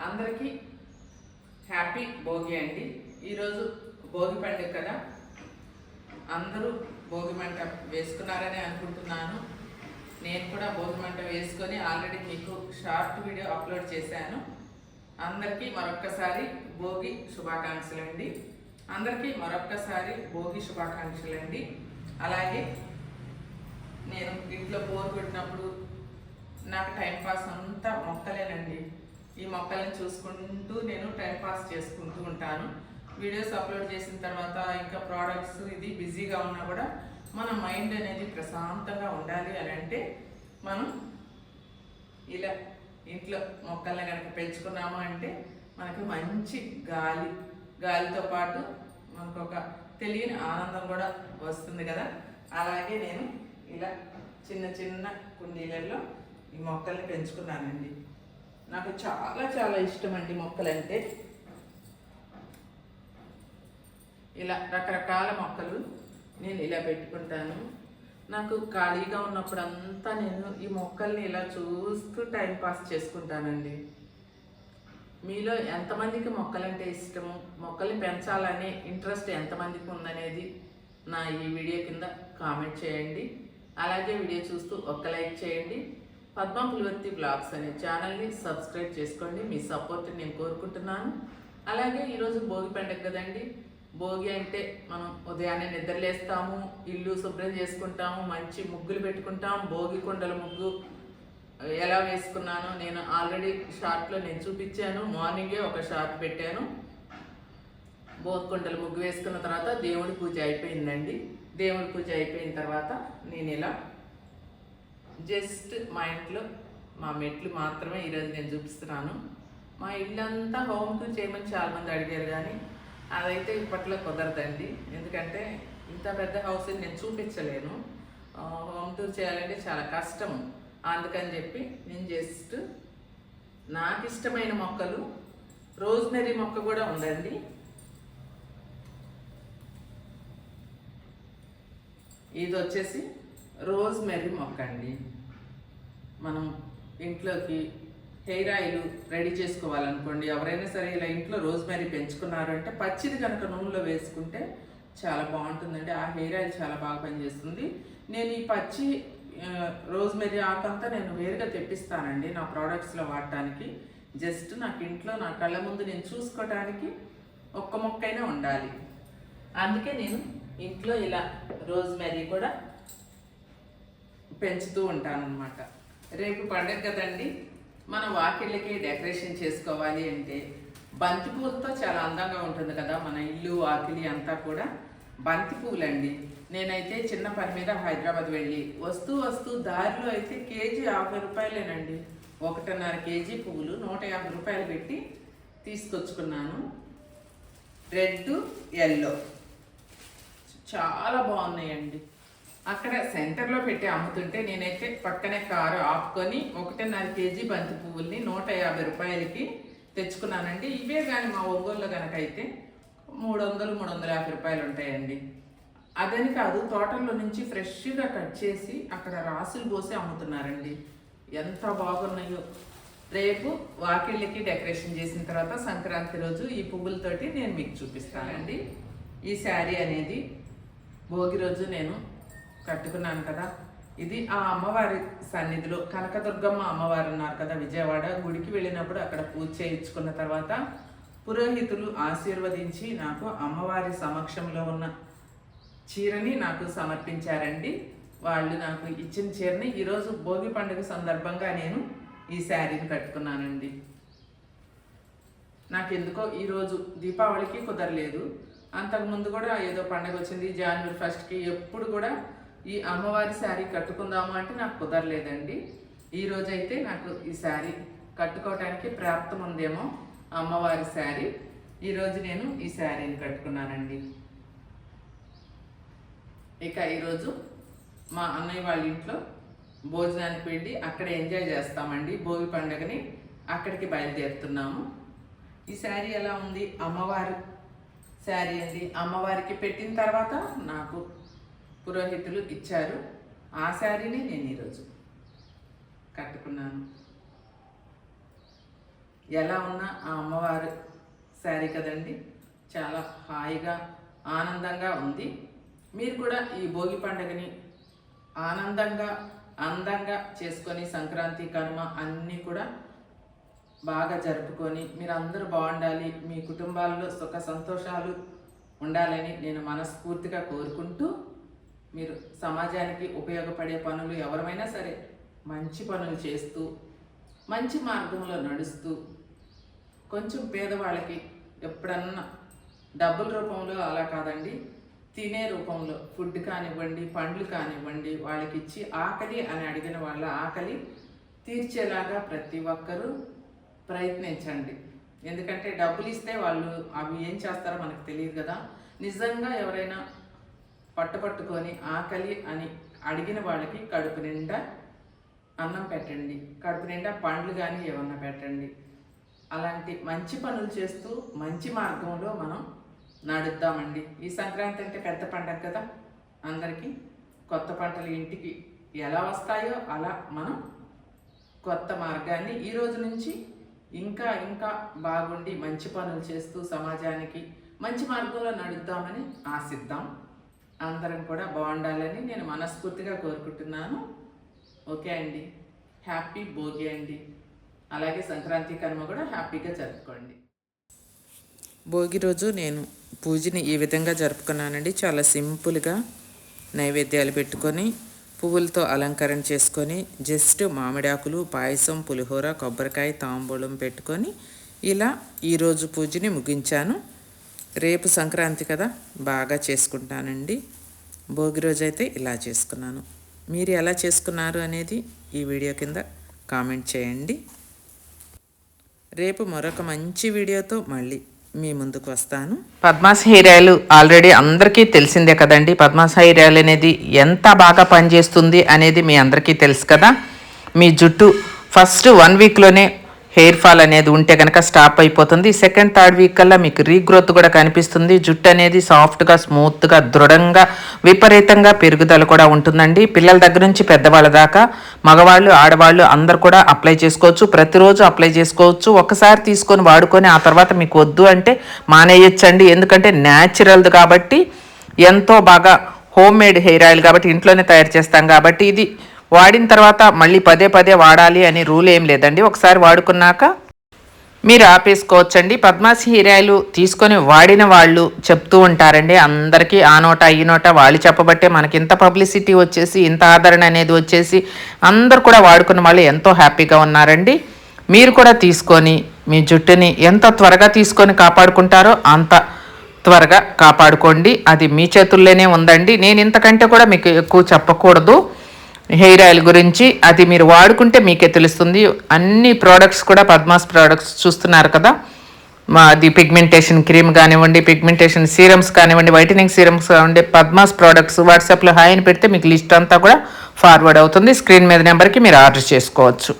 అందరికీ హ్యాపీ భోగి అండి. ఈరోజు భోగి పండుగ కదా, అందరూ భోగి మంట వేసుకున్నారని అనుకుంటున్నాను. నేను కూడా భోగి మంట వేసుకొని ఆల్రెడీ మీకు షార్ట్ వీడియో అప్లోడ్ చేశాను. అందరికీ మరొక్కసారి భోగి శుభాకాంక్షలు అండి. అందరికీ మరొక్కసారి భోగి శుభాకాంక్షలు అండి. అలాగే నేను ఇంట్లో బోర్ కొట్టినప్పుడు నాకు టైంపాస్ అంతా మొక్కలేనండి. ఈ మొక్కలను చూసుకుంటూ నేను టైంపాస్ చేసుకుంటూ ఉంటాను. వీడియోస్ అప్లోడ్ చేసిన తర్వాత ఇంకా ప్రోడక్ట్స్ ఇది బిజీగా ఉన్నా కూడా మన మైండ్ అనేది ప్రశాంతంగా ఉండాలి అని అంటే మనం ఇలా ఇంట్లో మొక్కల్ని కనుక పెంచుకున్నాము అంటే మనకు మంచి గాలితో పాటు మనకు ఒక తెలియని ఆనందం కూడా వస్తుంది కదా. అలాగే నేను ఇలా చిన్న చిన్న కుండీలలో ఈ మొక్కల్ని పెంచుకున్నానండి. నాకు చాలా చాలా ఇష్టం అండి మొక్కలంటే. ఇలా రకరకాల మొక్కలు నేను ఇలా పెట్టుకుంటాను. నాకు ఖాళీగా ఉన్నప్పుడు అంతా నేను ఈ మొక్కల్ని ఇలా చూస్తూ టైంపాస్ చేసుకుంటానండి. మీలో ఎంతమందికి మొక్కలంటే ఇష్టము, మొక్కల్ని పెంచాలనే ఇంట్రెస్ట్ ఎంతమందికి ఉందనేది నా ఈ వీడియో కింద కామెంట్ చేయండి. అలాగే వీడియో చూస్తూ ఒక్క లైక్ చేయండి. పద్మ పులివర్తి బ్లాగ్స్ అనే ఛానల్ని సబ్స్క్రైబ్ చేసుకోండి. మీ సపోర్ట్ నేను కోరుకుంటున్నాను. అలాగే ఈరోజు భోగి పండుగ కదండి. భోగి అంటే మనం ఉదయాన్నే నిద్రలేస్తాము, ఇల్లు శుభ్రం చేసుకుంటాము, మంచి ముగ్గులు పెట్టుకుంటాము. భోగి కుండల ముగ్గు ఎలా వేసుకున్నానో నేను ఆల్రెడీ షార్ట్లో నేను చూపించాను. మార్నింగే ఒక షార్ట్ పెట్టాను. భోగి కుండల ముగ్గు వేసుకున్న తర్వాత దేవుడి పూజ అయిపోయిందండి. దేవుడి పూజ అయిపోయిన తర్వాత నేను ఇలా జస్ట్ మా ఇంట్లో మా మెట్లు మాత్రమే ఈరోజు నేను చూపిస్తున్నాను. మా ఇల్లంతా హోమ్ టూర్ చేయమని చాలామంది అడిగారు, కానీ అదైతే ఇప్పట్లో కుదరదండి. ఎందుకంటే ఇంత పెద్ద హౌస్ నేను చూపించలేను. హోమ్ టూర్ చేయాలంటే చాలా కష్టం. అందుకని చెప్పి నేను జస్ట్ నాకు ఇష్టమైన మొక్కలు, రోజ్మెరీ మొక్క కూడా ఉందండి. ఇది వచ్చేసి రోజ్మెరీ మొక్క అండి. మనం ఇంట్లోకి హెయిర్ ఆయిల్ రెడీ చేసుకోవాలనుకోండి, ఎవరైనా సరే ఇలా ఇంట్లో రోజ్మెరీ పెంచుకున్నారు అంటే పచ్చిది కనుక నూనెలో వేసుకుంటే చాలా బాగుంటుందండి. ఆ హెయిర్ ఆయిల్ చాలా బాగా పనిచేస్తుంది. నేను ఈ పచ్చి రోజ్మెరీ ఆకంతా నేను వేరుగా తెప్పిస్తానండి నా ప్రోడక్ట్స్లో వాడటానికి. జస్ట్ నాకు ఇంట్లో నా కళ్ళ ముందు నేను చూసుకోవడానికి ఒక్క మొక్కైనా ఉండాలి. అందుకే నేను ఇంట్లో ఇలా రోజ్మెరీ కూడా పెంచుతూ ఉంటాను అన్నమాట. రేపు పండుగ కదండి, మన వాకిళ్ళకి డెకరేషన్ చేసుకోవాలి అంటే బంతి పువ్వులతో చాలా అందంగా ఉంటుంది కదా మన ఇల్లు వాకిలి అంతా కూడా. బంతి పువ్వులండి. నేనైతే చిన్న పని మీద హైదరాబాద్ వెళ్ళి వస్తూ దారిలో అయితే కేజీ 50 రూపాయలేనండి. 1.5 కేజీ పువ్వులు 150 రూపాయలు పెట్టి తీసుకొచ్చుకున్నాను. రెడ్ ఎల్లో చాలా బాగున్నాయండి. అక్కడ సెంటర్లో పెట్టి అమ్ముతుంటే నేనైతే పక్కనే కారు ఆపుకొని 1.5 కేజీ బంతి పువ్వుల్ని 150 రూపాయలకి తెచ్చుకున్నానండి. ఇవే కానీ మా ఒంగోలులో కనుక అయితే 300-350 రూపాయలు ఉంటాయండి. అదని కాదు, తోటల్లో నుంచి ఫ్రెష్గా కట్ చేసి అక్కడ రాసులు పోసి అమ్ముతున్నారండి. ఎంత బాగున్నాయో. రేపు వాకిళ్ళకి డెకరేషన్ చేసిన తర్వాత సంక్రాంతి రోజు ఈ పువ్వులతోటి నేను మీకు చూపిస్తానండి. ఈ శారీ అనేది భోగి రోజు నేను కట్టుకున్నాను కదా. ఇది ఆ అమ్మవారి సన్నిధిలో కనకదుర్గమ్మ అమ్మవారు ఉన్నారు కదా విజయవాడ, గుడికి వెళ్ళినప్పుడు అక్కడ పూజ చేయించుకున్న తర్వాత పురోహితులు ఆశీర్వదించి నాకు అమ్మవారి సమక్షంలో ఉన్న చీరని నాకు సమర్పించారండి. వాళ్ళు నాకు ఇచ్చిన చీరని ఈరోజు భోగి పండుగ సందర్భంగా నేను ఈ శారీని కట్టుకున్నానండి. నాకు ఎందుకో ఈరోజు దీపావళికి కుదరలేదు. అంతకుముందు కూడా ఏదో పండుగ వచ్చింది జనవరి 1కి, ఎప్పుడు కూడా ఈ అమ్మవారి శారీ కట్టుకుందాము అంటే నాకు కుదరలేదండి. ఈరోజైతే నాకు ఈ శారీ కట్టుకోవటానికి ప్రాప్తం ఉందేమో అమ్మవారి శారీ. ఈరోజు నేను ఈ శారీని కట్టుకున్నానండి. ఇక ఈరోజు మా అన్నయ్య వాళ్ళ ఇంట్లో భోజనానికి వెళ్ళి అక్కడ ఎంజాయ్ చేస్తామండి. భోగి పండుగని అక్కడికి బయలుదేరుతున్నాము. ఈ శారీ ఎలా ఉంది? అమ్మవారి శారీ అండి. అమ్మవారికి పెట్టిన తర్వాత నాకు పురోహితులు ఇచ్చారు. ఆ శారీని నేను ఈరోజు కట్టుకున్నాను. ఎలా ఉన్నా ఆ అమ్మవారు శారీ కదండి, చాలా హాయిగా ఆనందంగా ఉంది. మీరు కూడా ఈ భోగి పండుగని ఆనందంగా అందంగా చేసుకొని సంక్రాంతి కనుమ అన్నీ కూడా బాగా జరుపుకొని మీరు అందరూ బాగుండాలి, మీ కుటుంబాల్లో సుఖ సంతోషాలు ఉండాలని నేను మనస్ఫూర్తిగా కోరుకుంటూ, మీరు సమాజానికి ఉపయోగపడే పనులు ఎవరైనా సరే మంచి పనులు చేస్తూ మంచి మార్గంలో నడుస్తూ కొంచెం పేదవాళ్ళకి ఎప్పుడన్నా డబ్బుల రూపంలో అలా కాదండి, తినే రూపంలో ఫుడ్ కానివ్వండి, పండ్లు కానివ్వండి, వాళ్ళకి ఇచ్చి ఆకలి అని అడిగిన వాళ్ళ ఆకలి తీర్చేలాగా ప్రతి ఒక్కరూ ప్రయత్నించండి. ఎందుకంటే డబ్బులు ఇస్తే వాళ్ళు అవి ఏం చేస్తారో మనకు తెలియదు కదా. నిజంగా ఎవరైనా పట్టుకొని ఆకలి అని అడిగిన వాళ్ళకి కడుపు నిండా అన్నం పెట్టండి, కడుపు నిండా పండ్లు కానీ ఏమన్నా పెట్టండి. అలాంటి మంచి పనులు చేస్తూ మంచి మార్గంలో మనం నడుద్దామండి. ఈ సంక్రాంతి అంటే పెద్ద పండగ కదా, అందరికీ కొత్త పంటలు ఇంటికి ఎలా వస్తాయో అలా మనం కొత్త మార్గాన్ని ఈ రోజు నుంచి ఇంకా ఇంకా బాగుండి మంచి పనులు చేస్తూ సమాజానికి మంచి మార్గంలో నడుద్దామని ఆశిద్దాం. అందరం కూడా బాగుండాలని నేను మనస్ఫూర్తిగా కోరుకుంటున్నాను. ఓకే అండి, హ్యాపీ భోగి అండి. అలాగే సంక్రాంతి కనుమ కూడా హ్యాపీగా జరుపుకోండి. భోగి రోజు నేను పూజని ఈ విధంగా జరుపుకున్నానండి. చాలా సింపుల్గా నైవేద్యాలు పెట్టుకొని పువ్వులతో అలంకరణ చేసుకొని జస్ట్ మామిడాకులు, పాయసం, పులిహోర, కొబ్బరికాయ, తాంబూలం పెట్టుకొని ఇలా ఈరోజు పూజని ముగించాను. రేపు సంక్రాంతి కదా, బాగా చేసుకుంటానండి. భోగి రోజు అయితే ఇలా చేసుకున్నాను. మీరు ఎలా చేసుకున్నారు అనేది ఈ వీడియో కింద కామెంట్ చేయండి. రేపు మరొక మంచి వీడియోతో మళ్ళీ మీ ముందుకు వస్తాను. పద్మాస్ హెయిర్ ఆయిల్ ఆల్రెడీ అందరికీ తెలిసిందే కదండి. పద్మాస్ హెయిర్ ఆయిల్ అనేది ఎంత బాగా పనిచేస్తుంది అనేది మీ అందరికీ తెలుసు కదా. మీ జుట్టు ఫస్ట్ 1 వీక్లోనే హెయిర్ ఫాల్ అనేది ఉంటే కనుక స్టాప్ అయిపోతుంది. సెకండ్, థర్డ్ వీక్ కల్లా మీకు రీగ్రోత్ కూడా కనిపిస్తుంది. జుట్టు అనేది సాఫ్ట్గా, స్మూత్గా, దృఢంగా, విపరీతంగా పెరుగుదల కూడా ఉంటుందండి. పిల్లల దగ్గర నుంచి పెద్దవాళ్ళ దాకా, మగవాళ్ళు, ఆడవాళ్ళు అందరు కూడా అప్లై చేసుకోవచ్చు. ప్రతిరోజు అప్లై చేసుకోవచ్చు. ఒకసారి తీసుకొని వాడుకొని ఆ తర్వాత మీకు వద్దు అంటే మానేయచ్చండి. ఎందుకంటే న్యాచురల్ది కాబట్టి, ఎంతో బాగా హోమ్ మేడ్ హెయిర్ ఆయిల్ కాబట్టి, ఇంట్లోనే తయారు చేస్తాం కాబట్టి ఇది వాడిన తర్వాత మళ్ళీ పదే పదే వాడాలి అని రూల్ ఏం లేదండి. ఒకసారి వాడుకున్నాక మీరు ఆపేసుకోవచ్చండి. పద్మాస్ హెయిర్ ఆయిల్ తీసుకొని వాడిన వాళ్ళు చెప్తూ ఉంటారండి అందరికీ, ఆ నోట ఈ నోట వాళ్ళు చెప్పబట్టే మనకి ఇంత పబ్లిసిటీ వచ్చేసి, ఇంత ఆదరణ అనేది వచ్చేసి అందరు కూడా వాడుకున్న వాళ్ళు ఎంతో హ్యాపీగా ఉన్నారండి. మీరు కూడా తీసుకొని మీ జుట్టుని ఎంత త్వరగా తీసుకొని కాపాడుకుంటారో అంత త్వరగా కాపాడుకోండి. అది మీ చేతుల్లోనే ఉందండి. నేను ఇంతకంటే కూడా మీకు ఎక్కువ చెప్పకూడదు హెయిర్ ఆయిల్ గురించి. అది మీరు వాడుకుంటే మీకే తెలుస్తుంది. అన్ని ప్రోడక్ట్స్ కూడా పద్మాస్ ప్రోడక్ట్స్ చూస్తున్నారు కదా. అది పిగ్మెంటేషన్ క్రీమ్ కానివ్వండి, పిగ్మెంటేషన్ సీరమ్స్ కానివ్వండి, వైటనింగ్ సీరమ్స్ కానివ్వండి, పద్మాస్ ప్రోడక్ట్స్ వాట్సాప్లో హాయ్ అని పెడితే మీకు లిస్ట్ అంతా కూడా ఫార్వర్డ్ అవుతుంది. స్క్రీన్ మీద నెంబర్కి మీరు ఆర్డర్ చేసుకోవచ్చు.